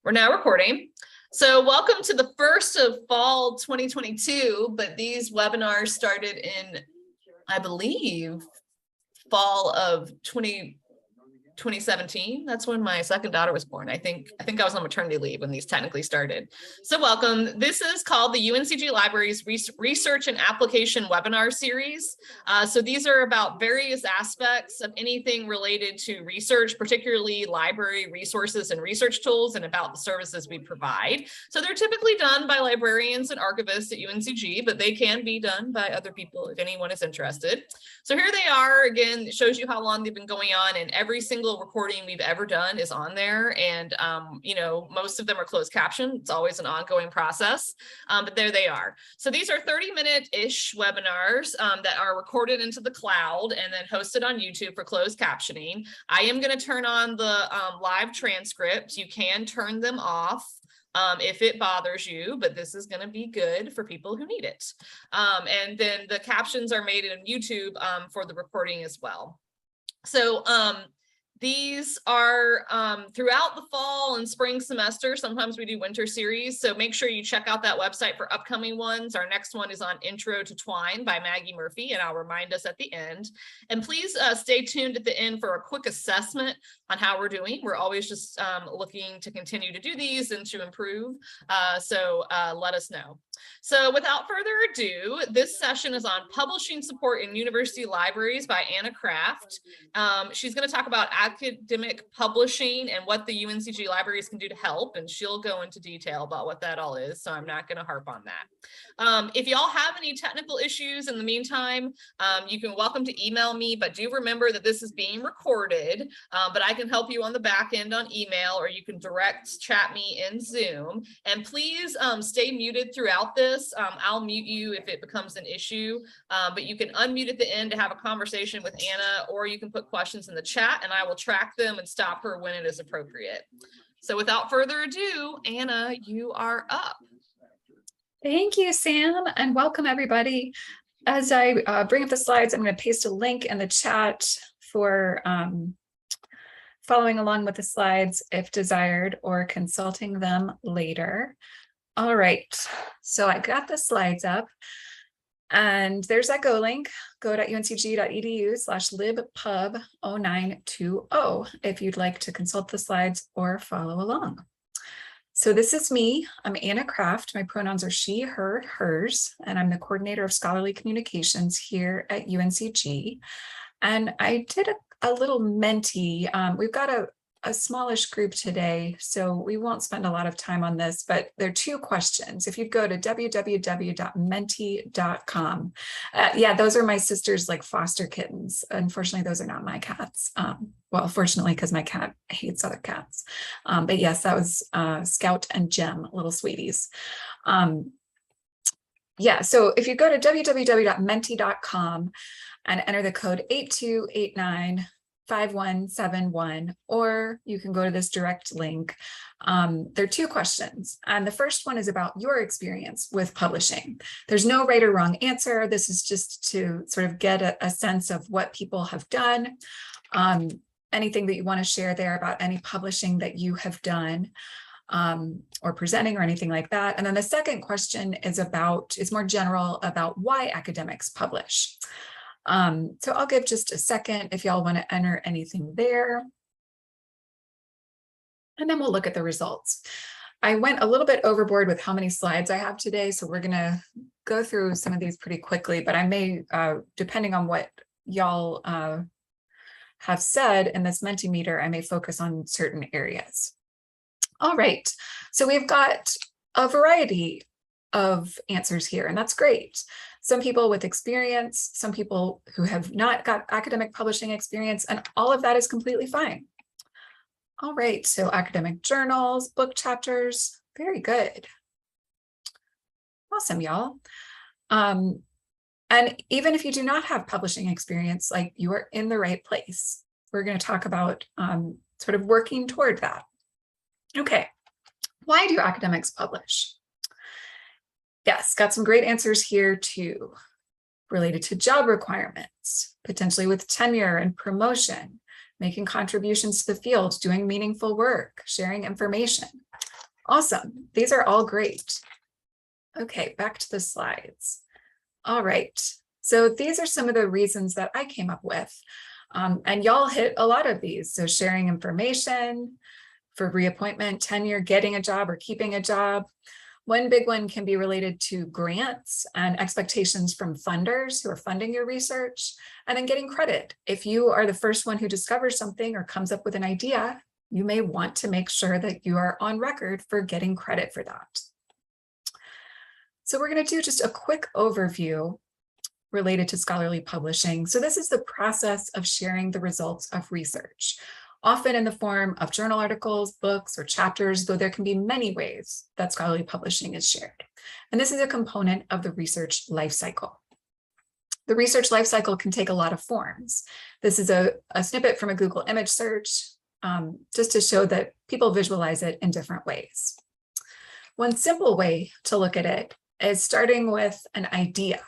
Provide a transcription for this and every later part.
We're now recording. So welcome to the first of fall 2022, but these webinars started in, I believe, fall of 2017. That's when my second daughter was born. I think I was on maternity leave when these technically started. So welcome. This is called the Uncg Libraries Research and Application Webinar Series. So these are about various aspects of anything related to research, particularly library resources and research tools, and about the services we provide. So they're typically done by librarians and archivists at Uncg, but they can be done by other people if anyone is interested. So here they are. Again, it shows you how long they've been going on, and every single recording we've ever done is on there. And, most of them are closed caption. It's always an ongoing process, but there they are. So these are 30-minute-ish webinars that are recorded into the cloud and then hosted on YouTube for closed captioning. I am going to turn on the live transcript. You can turn them off if it bothers you, but this is going to be good for people who need it. And then the captions are made in YouTube for the recording as well. So these are throughout the fall and spring semester. Sometimes we do winter series. So make sure you check out that website for upcoming ones. Our next one is on Intro to Twine by Maggie Murphy, and I'll remind us at the end. And please stay tuned at the end for a quick assessment on how we're doing. We're always just looking to continue to do these and to improve. So let us know. So without further ado, this session is on publishing support in university libraries by Anna Kraft. She's going to talk about academic publishing and what the Uncg libraries can do to help, and she'll go into detail about what that all is, so I'm not going to harp on that. If y'all have any technical issues in the meantime, you can welcome to email me, but do remember that this is being recorded, but I can help you on the back end on email, or you can direct chat me in Zoom. And please stay muted throughout this. I'll mute you if it becomes an issue, but you can unmute at the end to have a conversation with Anna, or you can put questions in the chat and I will track them and stop her when it is appropriate. So without further ado, Anna, you are up. Thank you, Sam, and welcome everybody. As I bring up the slides, I'm going to paste a link in the chat for following along with the slides if desired, or consulting them later. All right, so I got the slides up, and there's that Go link. Go to uncg.edu/libpub0920 if you'd like to consult the slides or follow along. So this is me. I'm Anna Kraft. My pronouns are she, her, hers, and I'm the coordinator of scholarly communications here at Uncg. And I did a little Menti. We've got a smallish group today, so we won't spend a lot of time on this, but there are two questions. If you go to www.menti.com, yeah, those are my sister's like foster kittens. Unfortunately, those are not my cats. Well, fortunately, because my cat hates other cats. But yes, that was Scout and Gem, little sweeties. Yeah, so if you go to www.menti.com and enter the code 82895171, or you can go to this direct link. There are two questions, and the first one is about your experience with publishing. There's no right or wrong answer. This is just to sort of get a sense of what people have done. Anything that you want to share there about any publishing that you have done, or presenting or anything like that. And then the second question is more general about why academics publish. So I'll give just a second if y'all want to enter anything there. And then we'll look at the results. I went a little bit overboard with how many slides I have today, so we're going to go through some of these pretty quickly, but I may, depending on what y'all have said in this Mentimeter, I may focus on certain areas. All right, so we've got a variety of answers here, and that's great. Some people with experience, some people who have not got academic publishing experience, and all of that is completely fine. All right, so academic journals, book chapters, very good. Awesome, y'all. And even if you do not have publishing experience, like, you are in the right place. We're going to talk about sort of working toward that. Okay, why do academics publish? Yes, got some great answers here too, related to job requirements, potentially with tenure and promotion, making contributions to the field, doing meaningful work, sharing information. Awesome. These are all great. Okay, back to the slides. All right. So these are some of the reasons that I came up with. And y'all hit a lot of these. So sharing information for reappointment, tenure, getting a job or keeping a job. One big one can be related to grants and expectations from funders who are funding your research, and then getting credit. If you are the first one who discovers something or comes up with an idea, you may want to make sure that you are on record for getting credit for that. So we're going to do just a quick overview related to scholarly publishing. So this is the process of sharing the results of research, often in the form of journal articles, books, or chapters, though there can be many ways that scholarly publishing is shared. And this is a component of the research lifecycle. The research lifecycle can take a lot of forms. This is a snippet from a Google image search, just to show that people visualize it in different ways. One simple way to look at it is starting with an idea,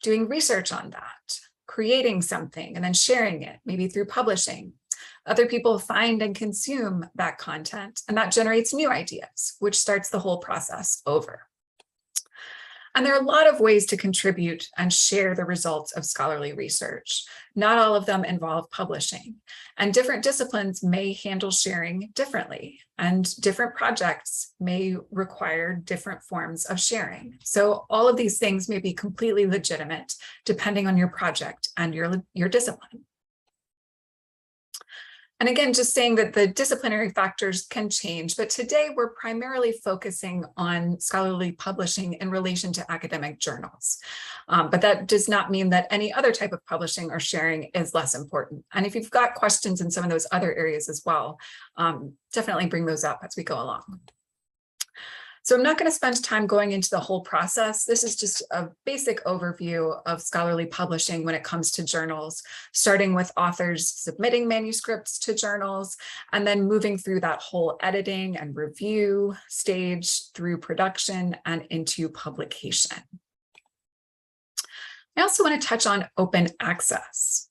doing research on that, creating something, and then sharing it, maybe through publishing. Other people find and consume that content, and that generates new ideas, which starts the whole process over. And there are a lot of ways to contribute and share the results of scholarly research. Not all of them involve publishing, and different disciplines may handle sharing differently, and different projects may require different forms of sharing. So all of these things may be completely legitimate depending on your project and your discipline. And again, just saying that the disciplinary factors can change, but today we're primarily focusing on scholarly publishing in relation to academic journals. But that does not mean that any other type of publishing or sharing is less important. And if you've got questions in some of those other areas as well, definitely bring those up as we go along. So I'm not going to spend time going into the whole process. This is just a basic overview of scholarly publishing when it comes to journals, starting with authors submitting manuscripts to journals, and then moving through that whole editing and review stage through production and into publication. I also want to touch on open access.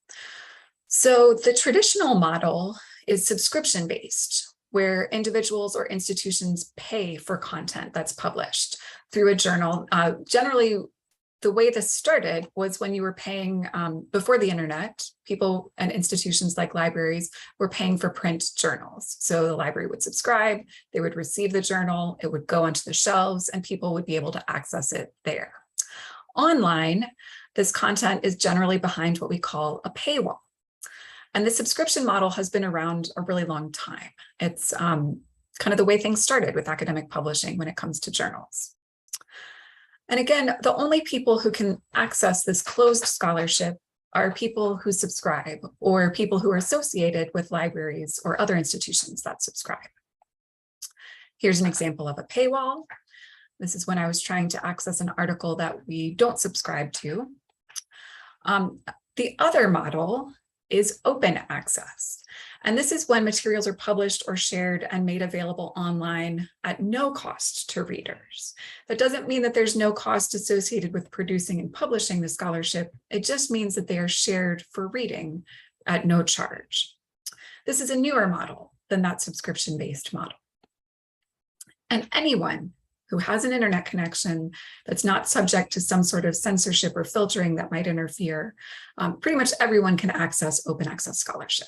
So the traditional model is subscription-based, where individuals or institutions pay for content that's published through a journal. Generally, the way this started was when you were paying, before the internet, people and institutions like libraries were paying for print journals. So the library would subscribe, they would receive the journal, it would go onto the shelves, and people would be able to access it there. Online, this content is generally behind what we call a paywall. And the subscription model has been around a really long time. It's kind of the way things started with academic publishing when it comes to journals. And again, the only people who can access this closed scholarship are people who subscribe or people who are associated with libraries or other institutions that subscribe. Here's an example of a paywall. This is when I was trying to access an article that we don't subscribe to. The other model is open access. And this is when materials are published or shared and made available online at no cost to readers. That doesn't mean that there's no cost associated with producing and publishing the scholarship. It just means that they are shared for reading at no charge. This is a newer model than that subscription-based model. And anyone who has an internet connection that's not subject to some sort of censorship or filtering that might interfere, pretty much everyone can access open access scholarship.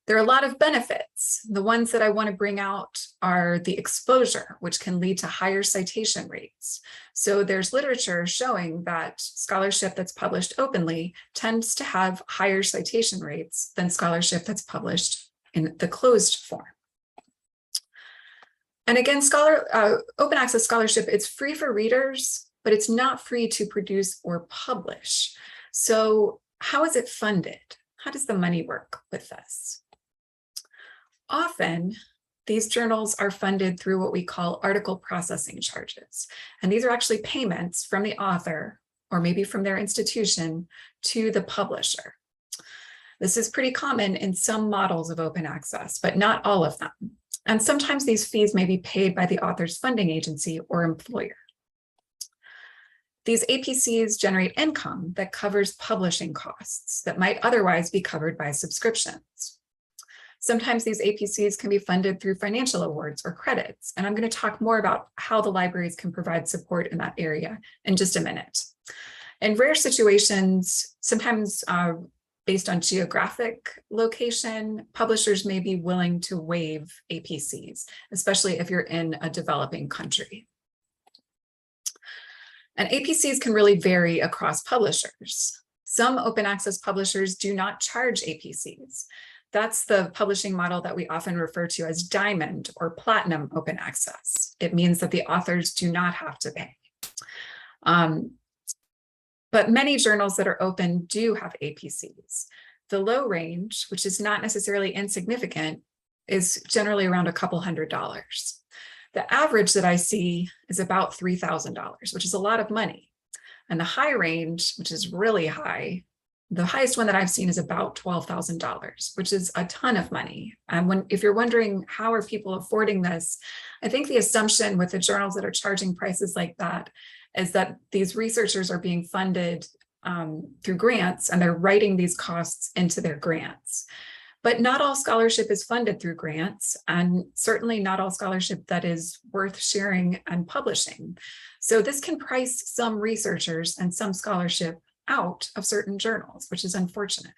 There are a lot of benefits. The ones that I want to bring out are the exposure, which can lead to higher citation rates. So there's literature showing that scholarship that's published openly tends to have higher citation rates than scholarship that's published in the closed form. And again, open access scholarship, it's free for readers, but it's not free to produce or publish. So how is it funded? How does the money work with this? Often, these journals are funded through what we call article processing charges. And these are actually payments from the author, or maybe from their institution, to the publisher. This is pretty common in some models of open access, but not all of them. And sometimes these fees may be paid by the author's funding agency or employer. These APCs generate income that covers publishing costs that might otherwise be covered by subscriptions. Sometimes these APCs can be funded through financial awards or credits, and I'm going to talk more about how the libraries can provide support in that area in just a minute. In rare situations, sometimes based on geographic location, publishers may be willing to waive APCs, especially if you're in a developing country. And APCs can really vary across publishers. Some open access publishers do not charge APCs. That's the publishing model that we often refer to as diamond or platinum open access. It means that the authors do not have to pay. But many journals that are open do have APCs. The low range, which is not necessarily insignificant, is generally around a couple $100s. The average that I see is about $3,000, which is a lot of money. And the high range, which is really high, the highest one that I've seen is about $12,000, which is a ton of money. And if you're wondering how are people affording this, I think the assumption with the journals that are charging prices like that is that these researchers are being funded through grants, and they're writing these costs into their grants. But not all scholarship is funded through grants, and certainly not all scholarship that is worth sharing and publishing. So this can price some researchers and some scholarship out of certain journals, which is unfortunate.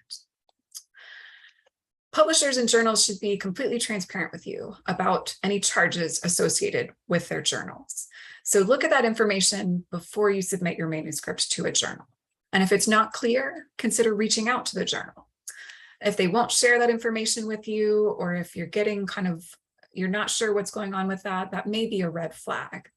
Publishers and journals should be completely transparent with you about any charges associated with their journals. So look at that information before you submit your manuscript to a journal. And if it's not clear, consider reaching out to the journal. If they won't share that information with you, or if you're getting you're not sure what's going on with that, that may be a red flag.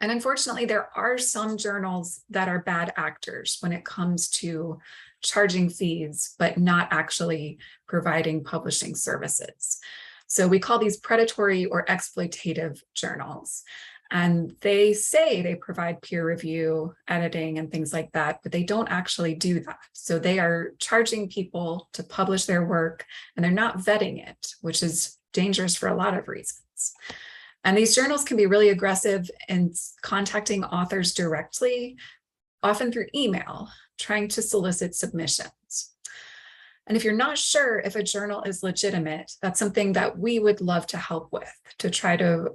And unfortunately, there are some journals that are bad actors when it comes to charging fees, but not actually providing publishing services. So we call these predatory or exploitative journals. And they say they provide peer review, editing, and things like that, but they don't actually do that. So they are charging people to publish their work, and they're not vetting it, which is dangerous for a lot of reasons. And these journals can be really aggressive in contacting authors directly, often through email, trying to solicit submissions. And if you're not sure if a journal is legitimate, that's something that we would love to help with, to try to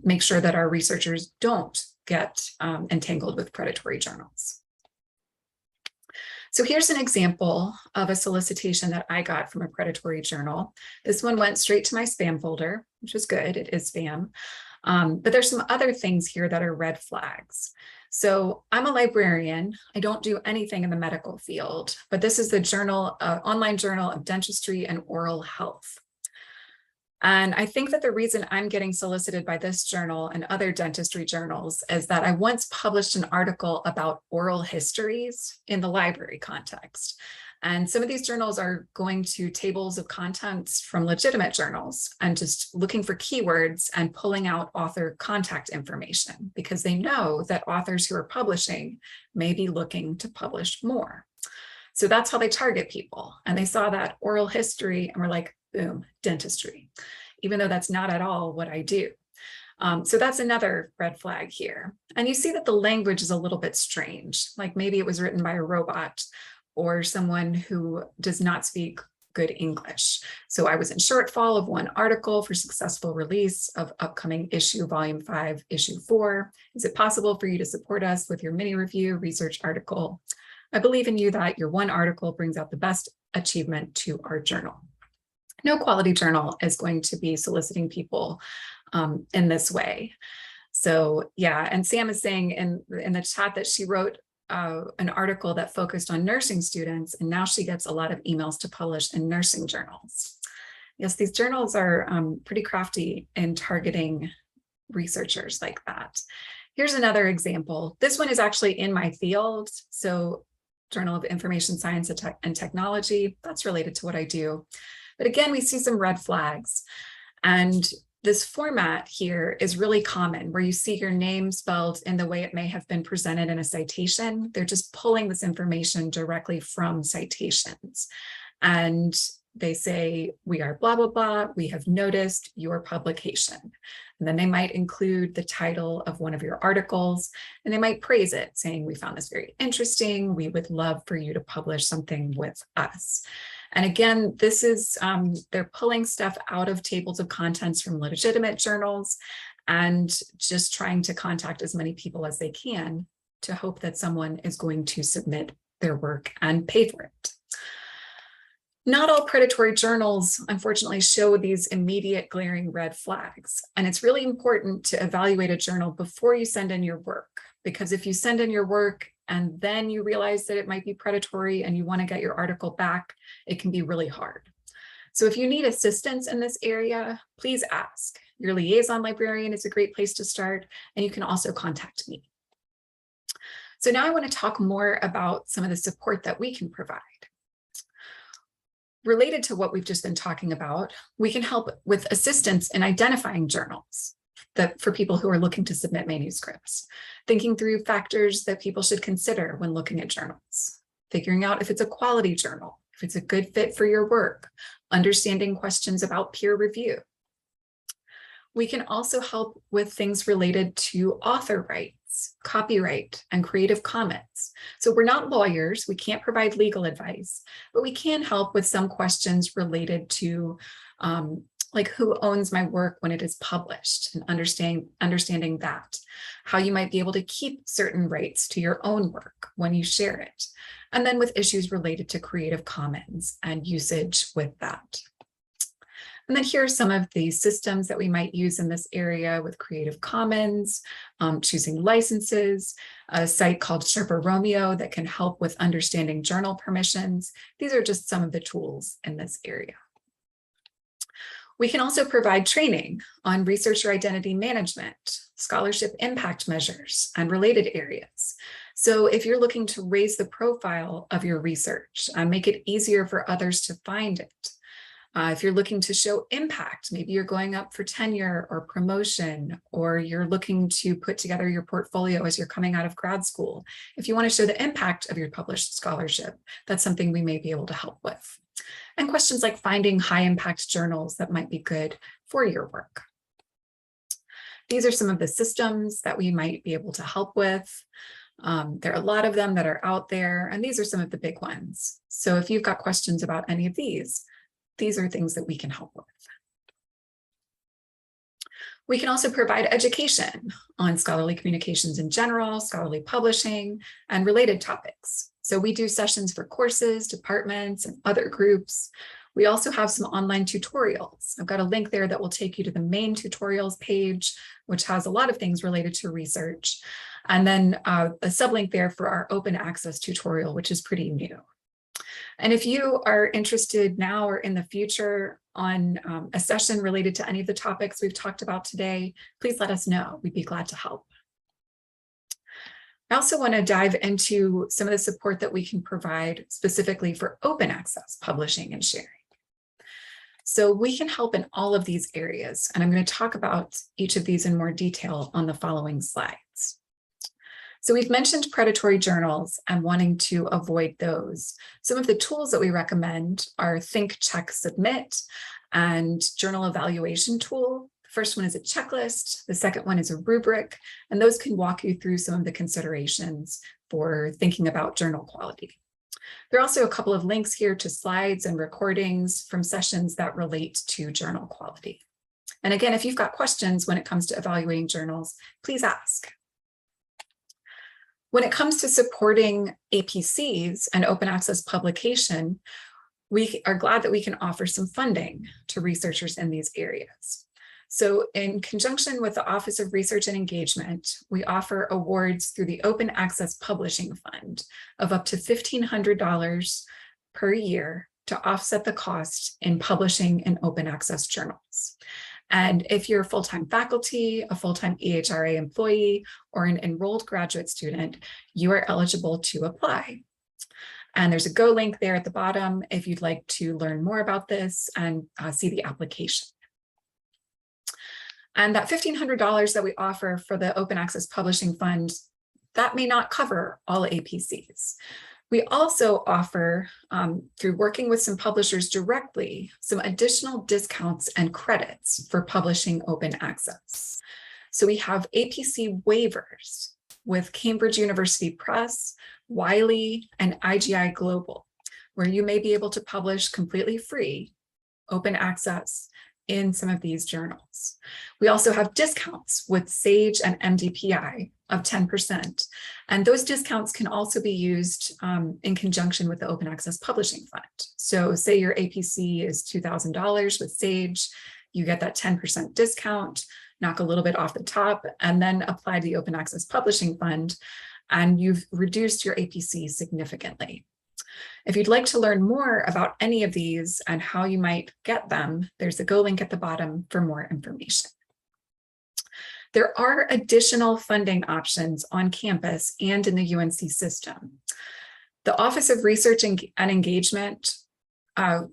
make sure that our researchers don't get entangled with predatory journals. So here's an example of a solicitation that I got from a predatory journal. This one went straight to my spam folder, which is good, it is spam. But there's some other things here that are red flags. So I'm a librarian. I don't do anything in the medical field, but this is the journal, online journal of dentistry and oral health. And I think that the reason I'm getting solicited by this journal and other dentistry journals is that I once published an article about oral histories in the library context. And some of these journals are going to tables of contents from legitimate journals and just looking for keywords and pulling out author contact information because they know that authors who are publishing may be looking to publish more. So that's how they target people. And they saw that oral history and were like, boom, dentistry, even though that's not at all what I do. So that's another red flag here. And you see that the language is a little bit strange, like maybe it was written by a robot or someone who does not speak good English. So I was in shortfall of one article for successful release of upcoming issue, volume 5, issue 4. Is it possible for you to support us with your mini review research article? I believe in you that your one article brings out the best achievement to our journal. No quality journal is going to be soliciting people in this way. So yeah, and Sam is saying in the chat that she wrote an article that focused on nursing students, and now she gets a lot of emails to publish in nursing journals. Yes, these journals are pretty crafty in targeting researchers like that. Here's another example. This one is actually in my field. So Journal of Information Science and Technology, that's related to what I do. But again, we see some red flags. And this format here is really common, where you see your name spelled in the way it may have been presented in a citation. They're just pulling this information directly from citations. And they say, we are blah, blah, blah. We have noticed your publication. And then they might include the title of one of your articles, and they might praise it, saying, we found this very interesting. We would love for you to publish something with us. And again, this is, they're pulling stuff out of tables of contents from legitimate journals and just trying to contact as many people as they can to hope that someone is going to submit their work and pay for it. Not all predatory journals, unfortunately, show these immediate glaring red flags. And it's really important to evaluate a journal before you send in your work, because if you send in your work and then you realize that it might be predatory and you want to get your article back, it can be really hard. So if you need assistance in this area, please ask. Your liaison librarian is a great place to start, and you can also contact me. So now I want to talk more about some of the support that we can provide. Related to what we've just been talking about, we can help with assistance in identifying journals for people who are looking to submit manuscripts, thinking through factors that people should consider when looking at journals, figuring out if it's a quality journal, if it's a good fit for your work, understanding questions about peer review. We can also help with things related to author rights, copyright, and Creative Commons. So we're not lawyers, we can't provide legal advice, but we can help with some questions related to like who owns my work when it is published, and understanding that, how you might be able to keep certain rights to your own work when you share it, and then with issues related to Creative Commons and usage with that. And then here are some of the systems that we might use in this area with Creative Commons, choosing licenses, a site called Sherpa Romeo that can help with understanding journal permissions. These are just some of the tools in this area. We can also provide training on researcher identity management, scholarship impact measures, and related areas. So if you're looking to raise the profile of your research and make it easier for others to find it, if you're looking to show impact, maybe you're going up for tenure or promotion, or you're looking to put together your portfolio as you're coming out of grad school. If you want to show the impact of your published scholarship, that's something we may be able to help with. And questions like finding high impact journals that might be good for your work. These are some of the systems that we might be able to help with. There are a lot of them that are out there, and these are some of the big ones. So if you've got questions about any of these are things that we can help with. We can also provide education on scholarly communications in general, scholarly publishing, and related topics. So we do sessions for courses, departments, and other groups. We also have some online tutorials. I've got a link there that will take you to the main tutorials page, which has a lot of things related to research. And then a sublink there for our open access tutorial, which is pretty new. And if you are interested now or in the future on a session related to any of the topics we've talked about today, please let us know. We'd be glad to help. I also want to dive into some of the support that we can provide specifically for open access publishing and sharing. So we can help in all of these areas, and I'm going to talk about each of these in more detail on the following slides. So we've mentioned predatory journals and wanting to avoid those. Some of the tools that we recommend are Think, Check, Submit, and Journal Evaluation Tool. The first one is a checklist. The second one is a rubric, and those can walk you through some of the considerations for thinking about journal quality. There are also a couple of links here to slides and recordings from sessions that relate to journal quality. And again, if you've got questions when it comes to evaluating journals, please ask. When it comes to supporting APCs and open access publication, we are glad that we can offer some funding to researchers in these areas. So in conjunction with the Office of Research and Engagement, we offer awards through the Open Access Publishing Fund of up to $1,500 per year to offset the cost in publishing in open access journals. And if you're a full-time faculty, a full-time EHRA employee, or an enrolled graduate student, you are eligible to apply. And there's a Go link there at the bottom if you'd like to learn more about this and see the application. And that $1,500 that we offer for the Open Access Publishing Fund, that may not cover all APCs. We also offer, through working with some publishers directly, some additional discounts and credits for publishing open access. So we have APC waivers with Cambridge University Press, Wiley, and IGI Global, where you may be able to publish completely free, open access in some of these journals. We also have discounts with SAGE and MDPI of 10%. And those discounts can also be used in conjunction with the Open Access Publishing Fund. So say your APC is $2,000 with SAGE, you get that 10% discount, knock a little bit off the top, and then apply the Open Access Publishing Fund, and you've reduced your APC significantly. If you'd like to learn more about any of these and how you might get them, there's a Go link at the bottom for more information. There are additional funding options on campus and in the UNC system. The Office of Research and Engagement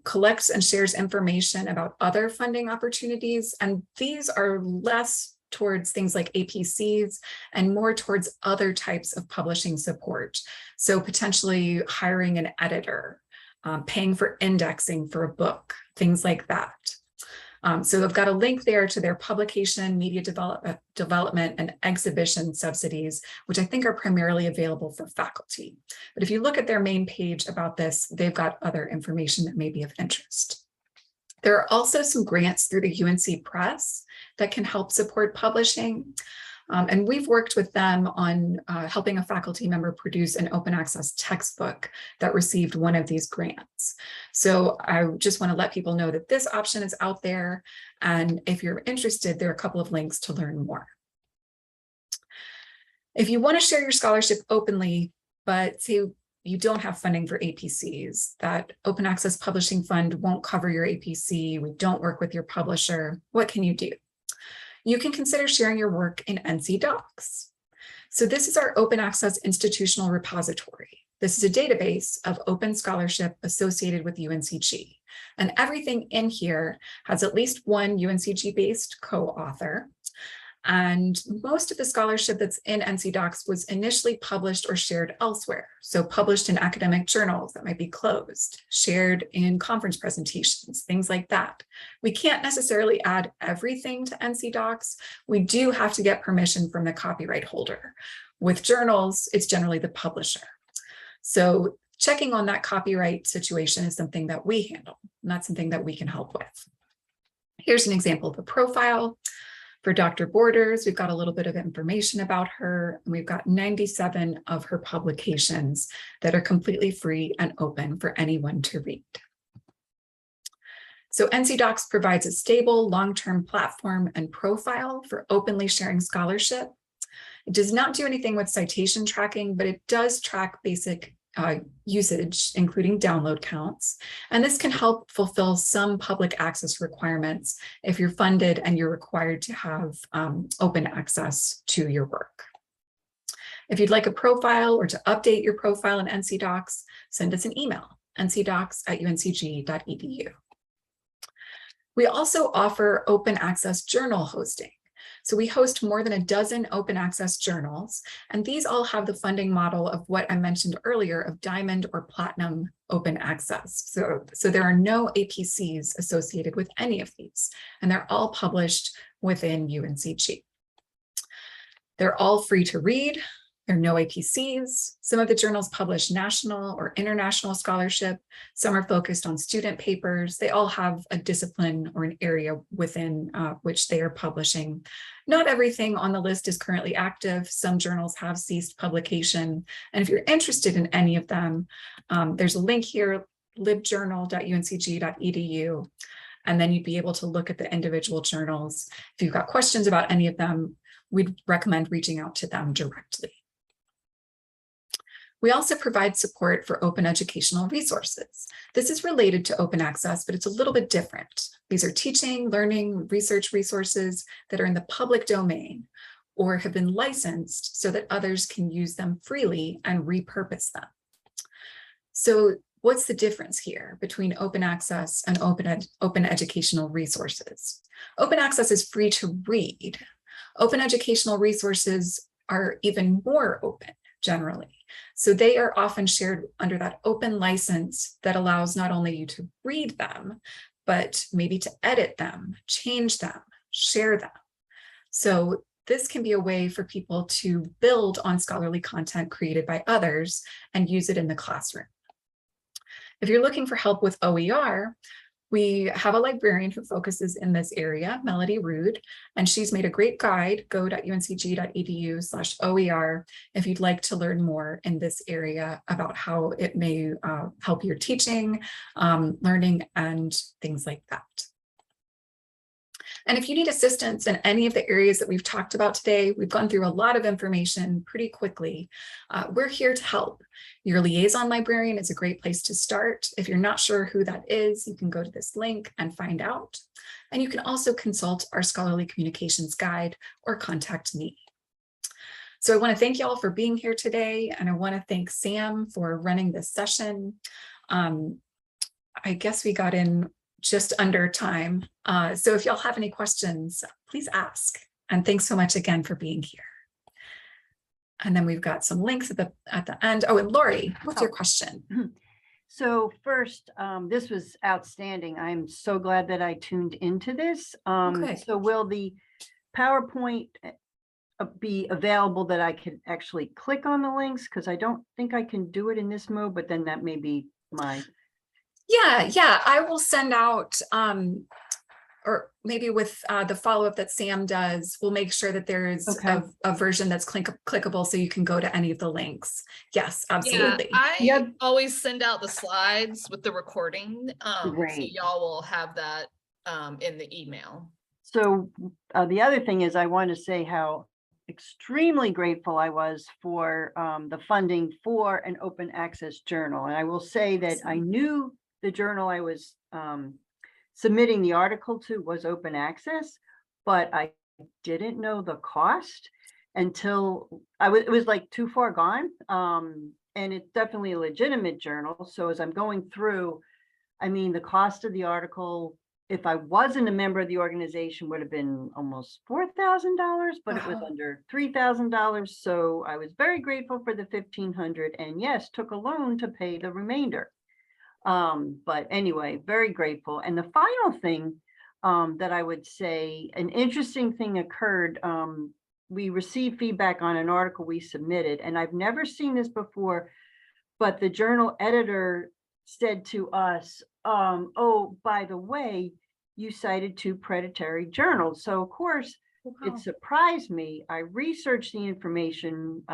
collects and shares information about other funding opportunities, and these are less towards things like APCs and more towards other types of publishing support. So potentially hiring an editor, paying for indexing for a book, things like that. So I've got a link there to their publication, media development, and exhibition subsidies, which I think are primarily available for faculty. But if you look at their main page about this, they've got other information that may be of interest. There are also some grants through the UNC Press that can help support publishing. And we've worked with them on helping a faculty member produce an open access textbook that received one of these grants. So I just want to let people know that this option is out there. And if you're interested, there are a couple of links to learn more. If you want to share your scholarship openly, but say you don't have funding for APCs, that Open Access Publishing Fund won't cover your APC, we don't work with your publisher, what can you do? You can consider sharing your work in NC Docs. So this is our open access institutional repository. This is a database of open scholarship associated with UNCG. And everything in here has at least one UNCG-based co-author. And most of the scholarship that's in NC Docs was initially published or shared elsewhere. So published in academic journals that might be closed, shared in conference presentations, things like that. We can't necessarily add everything to NC Docs. We do have to get permission from the copyright holder. With journals, it's generally the publisher. So checking on that copyright situation is something that we handle, and that's something that we can help with. Here's an example of a profile. For Dr. Borders, we've got a little bit of information about her, and we've got 97 of her publications that are completely free and open for anyone to read. So NC Docs provides a stable, long-term platform and profile for openly sharing scholarship. It does not do anything with citation tracking, but it does track basic usage, including download counts. And this can help fulfill some public access requirements if you're funded and you're required to have open access to your work. If you'd like a profile or to update your profile in NC Docs, send us an email, ncdocs@uncg.edu. We also offer open access journal hosting. So we host more than a dozen open access journals, and these all have the funding model of what I mentioned earlier of diamond or platinum open access. So there are no APCs associated with any of these, and they're all published within UNCG. They're all free to read. There are no APCs. Some of the journals publish national or international scholarship. Some are focused on student papers. They all have a discipline or an area within which they are publishing. Not everything on the list is currently active. Some journals have ceased publication. And if you're interested in any of them, there's a link here, libjournal.uncg.edu. And then you'd be able to look at the individual journals. If you've got questions about any of them, we'd recommend reaching out to them directly. We also provide support for open educational resources. This is related to open access, but it's a little bit different. These are teaching, learning, research resources that are in the public domain or have been licensed so that others can use them freely and repurpose them. So what's the difference here between open access and open educational resources? Open access is free to read. Open educational resources are even more open generally. So they are often shared under that open license that allows not only you to read them, but maybe to edit them, change them, share them. So this can be a way for people to build on scholarly content created by others and use it in the classroom. If you're looking for help with OER, we have a librarian who focuses in this area, Melody Rude, and she's made a great guide, go.uncg.edu/OER, if you'd like to learn more in this area about how it may help your teaching, learning, and things like that. And if you need assistance in any of the areas that we've talked about today, we've gone through a lot of information pretty quickly. We're here to help. Your liaison librarian is a great place to start. If you're not sure who that is, you can go to this link and find out. And you can also consult our scholarly communications guide or contact me. So I want to thank you all for being here today. And I want to thank Sam for running this session. I guess we got in just under time. So if y'all have any questions, please ask. And thanks so much again for being here. And then we've got some links at the end. Oh, and Lori, what's your question? So first, this was outstanding. I'm so glad that I tuned into this. So will the PowerPoint be available that I could actually click on the links? Because I don't think I can do it in this mode, but then that may be my... Yeah, I will send out, or maybe with the follow-up that Sam does, we'll make sure that there is a version that's clickable so you can go to any of the links. Yes, absolutely. Yeah, I always send out the slides with the recording. So Great. y'all will have that in the email. So the other thing is I want to say how extremely grateful I was for the funding for an open access journal. And I will say that I knew the journal I was submitting the article to was open access, but I didn't know the cost until it was like too far gone. And it's definitely a legitimate journal. So as I'm going through, I mean, the cost of the article, if I wasn't a member of the organization, would have been almost $4,000, but it was under $3,000. So I was very grateful for the $1,500, and yes, took a loan to pay the remainder. But anyway, very grateful. And the final thing that I would say, an interesting thing occurred. We received feedback on an article we submitted, and I've never seen this before, but the journal editor said to us, oh, by the way, you cited 2 predatory journals. So of course, it surprised me. I researched the information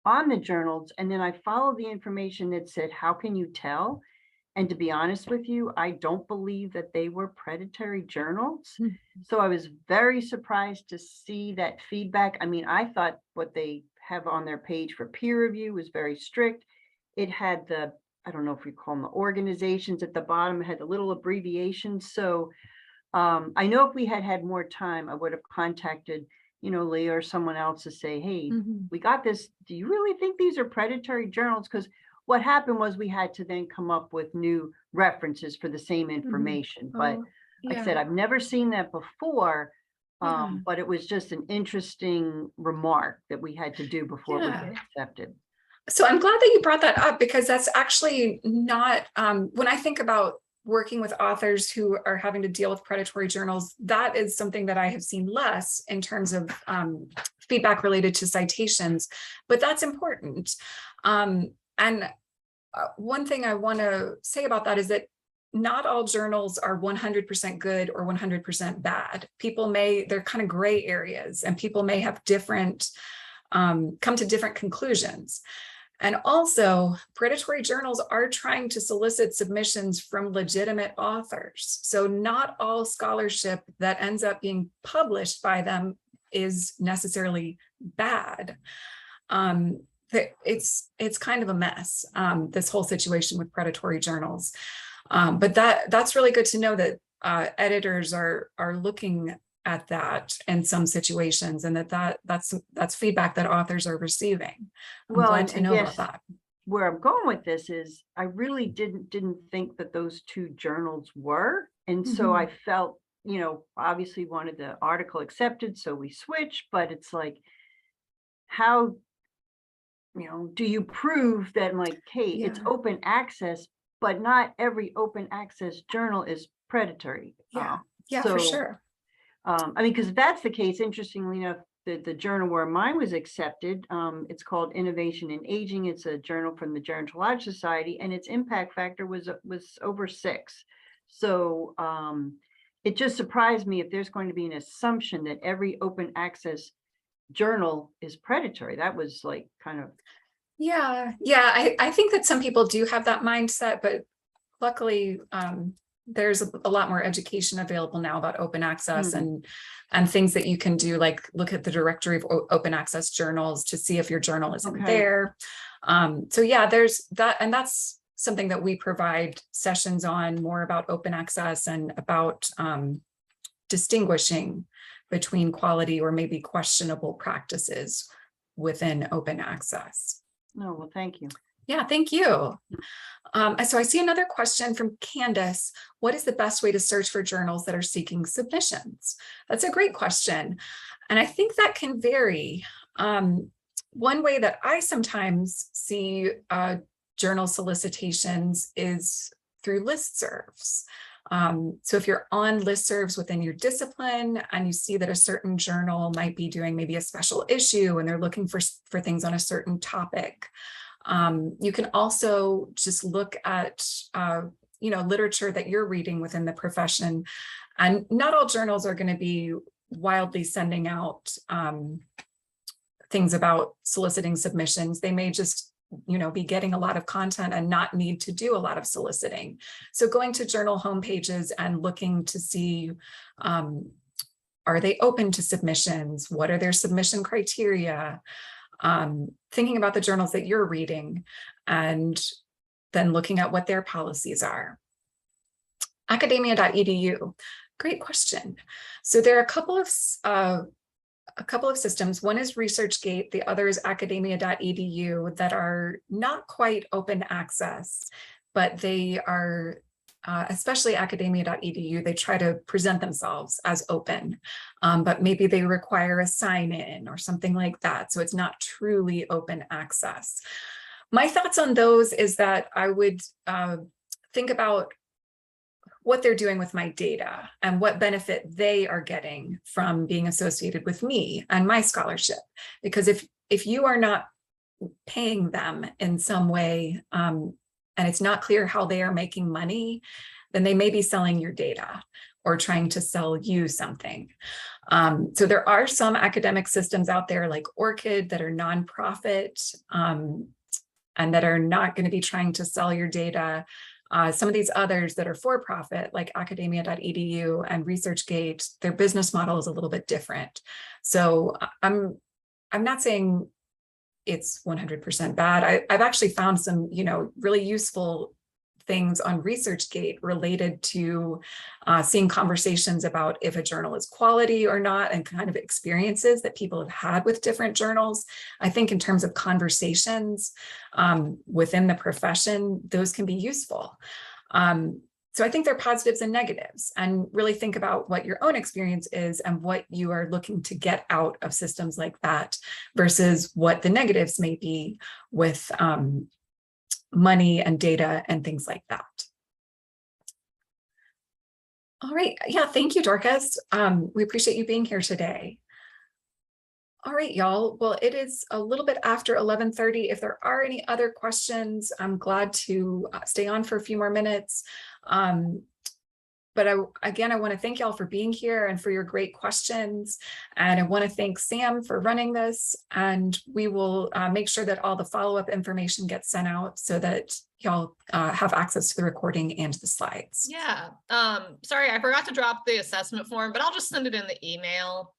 on the journals, and then I followed the information that said, how can you tell? And to be honest with you, I don't believe that they were predatory journals. So I was very surprised to see that feedback. I mean, I thought what they have on their page for peer review was very strict. It had the, I don't know if we call them the organizations at the bottom, it had a little abbreviation. So I know if we had had more time, I would have contacted, you know, Leah or someone else to say, hey, we got this. Do you really think these are predatory journals? Because what happened was we had to then come up with new references for the same information. But like I said, I've never seen that before, but it was just an interesting remark that we had to do before we get accepted. So I'm glad that you brought that up, because that's actually not, when I think about working with authors who are having to deal with predatory journals, that is something that I have seen less in terms of feedback related to citations, but that's important. And one thing I want to say about that is that not all journals are 100% good or 100% bad. They're kind of gray areas, and people may have different, come to different conclusions. And also, predatory journals are trying to solicit submissions from legitimate authors. So not all scholarship that ends up being published by them is necessarily bad. It's kind of a mess, this whole situation with predatory journals. But that's really good to know that editors are looking at that in some situations, and that's feedback that authors are receiving. I'm glad to know about that. Where I'm going with this is I really didn't think that those 2 journals were. And so I felt, you know, obviously wanted the article accepted, so we switched, but it's like, how, you know, do you prove that, like, hey, it's open access, but not every open access journal is predatory. Yeah, for sure. I mean, because if that's the case, interestingly enough, the journal where mine was accepted, it's called Innovation in Aging. It's a journal from the Gerontological Society, and its impact factor was over 6. So it just surprised me if there's going to be an assumption that every open access journal is predatory. That was like kind of. Yeah, I think that some people do have that mindset, but luckily there's a lot more education available now about open access and things that you can do, like look at the directory of open access journals to see if your journal isn't there. So yeah, there's that, and that's something that we provide sessions on, more about open access and about distinguishing between quality or maybe questionable practices within open access. Oh, well, thank you. Yeah, thank you. So I see another question from Candace. What is the best way to search for journals that are seeking submissions? That's a great question. And I think that can vary. One way that I sometimes see journal solicitations is through listservs. So if you're on listservs within your discipline and you see that a certain journal might be doing maybe a special issue and they're looking for things on a certain topic, you can also just look at literature that you're reading within the profession. And not all journals are going to be wildly sending out things about soliciting submissions. They may just be getting a lot of content and not need to do a lot of soliciting. So going to journal homepages and looking to see, are they open to submissions? What are their submission criteria? Thinking about the journals that you're reading and then looking at what their policies are. Academia.edu, great question. So there are a couple of systems. One is ResearchGate, the other is academia.edu, that are not quite open access, but they are, especially academia.edu, they try to present themselves as open, but maybe they require a sign-in or something like that. So it's not truly open access. My thoughts on those is that I would think about what they're doing with my data and what benefit they are getting from being associated with me and my scholarship. Because if you are not paying them in some way, and it's not clear how they are making money, then they may be selling your data or trying to sell you something. So there are some academic systems out there like ORCID that are nonprofit and that are not going to be trying to sell your data. Some of these others that are for-profit, like academia.edu and ResearchGate, their business model is a little bit different. So I'm not saying it's 100% bad. I've actually found some, really useful things on ResearchGate related to seeing conversations about if a journal is quality or not, and kind of experiences that people have had with different journals. I think in terms of conversations within the profession, those can be useful. So I think there are positives and negatives, and really think about what your own experience is and what you are looking to get out of systems like that versus what the negatives may be with money and data and things like that. All right. Yeah, thank you, Dorcas. We appreciate you being here today. All right, y'all. Well, it is a little bit after 11:30. If there are any other questions, I'm glad to stay on for a few more minutes. But again, I want to thank y'all for being here and for your great questions. And I want to thank Sam for running this. And we will make sure that all the follow-up information gets sent out so that y'all have access to the recording and the slides. Yeah. Sorry, I forgot to drop the assessment form, but I'll just send it in the email.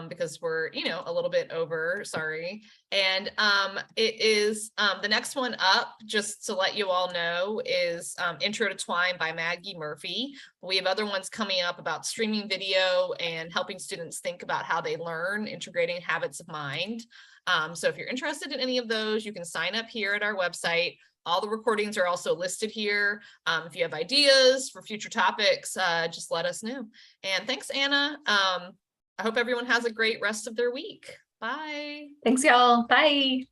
Because we're, a little bit over, sorry. And it is the next one up, just to let you all know, is Intro to Twine by Maggie Murphy. We have other ones coming up about streaming video and helping students think about how they learn, integrating habits of mind. So if you're interested in any of those, you can sign up here at our website. All the recordings are also listed here. If you have ideas for future topics, just let us know. And thanks, Anna. I hope everyone has a great rest of their week. Bye. Thanks, y'all. Bye.